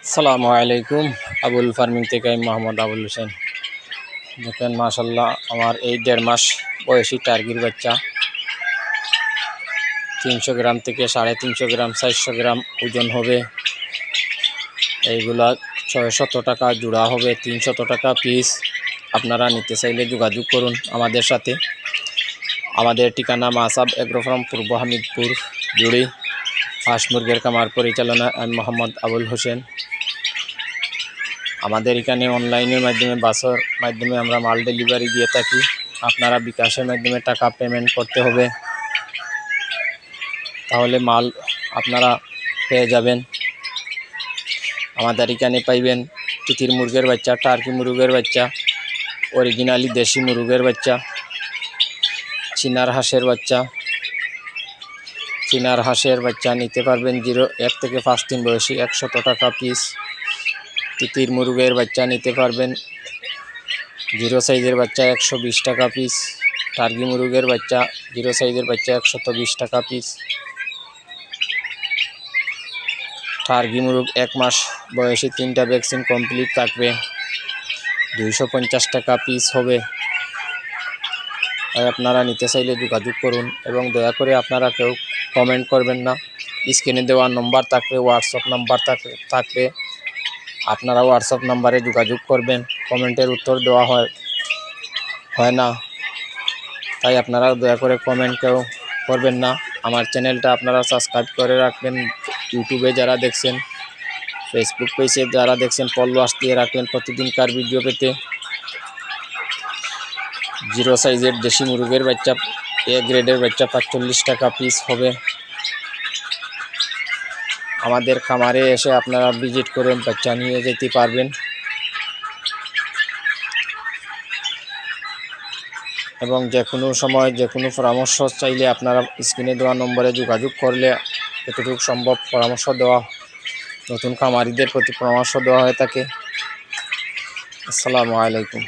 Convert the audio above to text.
আসসালামু আলাইকুম। আবুল ফার্মিং থেকে আমি মোহাম্মদ আবুল হোসেন। দেখেন মাশাল্লাহ, আমার এই 1.5 মাস বয়সী টার্কির বাচ্চা 300 গ্রাম থেকে 350 গ্রাম 400 গ্রাম ওজন হবে। এইগুলা 600 টাকা জোড়া হবে, 300 টাকা পিস। আপনারা নিতে চাইলে যোগাযোগ করুন আমাদের সাথে। আমাদের ঠিকানা মাসাব এগ্রো ফার্ম, পূর্ব হামিদপুর, জুড়ি। হাঁস মুরগির খামার পরিচালনায় আমি মোহাম্মদ আবুল হোসেন। আমাদের এখানে অনলাইনের মাধ্যমে বাসের মাধ্যমে আমরা মাল ডেলিভারি দিয়ে থাকি। আপনারা বিকাশের মাধ্যমে টাকা পেমেন্ট করতে হবে, তাহলে মাল আপনারা পেয়ে যাবেন। আমাদের এখানে পাইবেন তিতির মুরগের বাচ্চা, টার্কি মুরগের বাচ্চা, অরিজিনালি দেশি মুরগের বাচ্চা, চীনার হাঁসের বাচ্চা। চীনার হাঁসের বাচ্চা নিতে পারবেন 1 থেকে 5 দিন বয়সী 100 টাকা পিস। তিতির মুরগের বাচ্চা নিতে পারবেন 0 সাইজের বাচ্চা 120 টাকা পিস। টার্কি মুরগের বাচ্চা 0 সাইজের বাচ্চা 120 টাকা পিস। টার্কি মুরগ 1 মাস বয়সী 3টা ভ্যাকসিন কমপ্লিট থাকবে, 250 টাকা পিস হবে। তাই আপনারা নিতে চাইলে যোগাযোগ করুন এবং দয়া করে আপনারা কেউ কমেন্ট করবেন না। স্ক্রিনে দেওয়া নম্বর থাকবে, হোয়াটসঅ্যাপ নাম্বার থাকবে, আপনারা হোয়াটসঅ্যাপ নাম্বারে যোগাযোগ করবেন। কমেন্টের উত্তর দেওয়া হয় না, তাই আপনারা দয়া করে কমেন্ট কেউ করবেন না। আমার চ্যানেলটা আপনারা সাবস্ক্রাইব করে রাখবেন। ইউটিউবে যারা দেখছেন, ফেসবুক পেজে যারা দেখছেন, ফলোয়ার্স দিয়ে রাখবেন প্রতিদিনকার ভিডিও পেতে। 0 সাইজের দেশি মুরগের বাচ্চা এ গ্রেডের বাচ্চা 45 টাকা পিস হবে। আমাদের খামারে এসে আপনারা ভিজিট করে বাচ্চা নিয়ে যেতে পারবেন এবং যে কোনো সময় যে কোনো পরামর্শ চাইলে আপনারা স্ক্রিনে দেওয়া নম্বরে যোগাযোগ করলে যতটুকু সম্ভব পরামর্শ দেওয়া, নতুন খামারিদের প্রতি পরামর্শ দেওয়া হয়ে থাকে। আসসালামু আলাইকুম।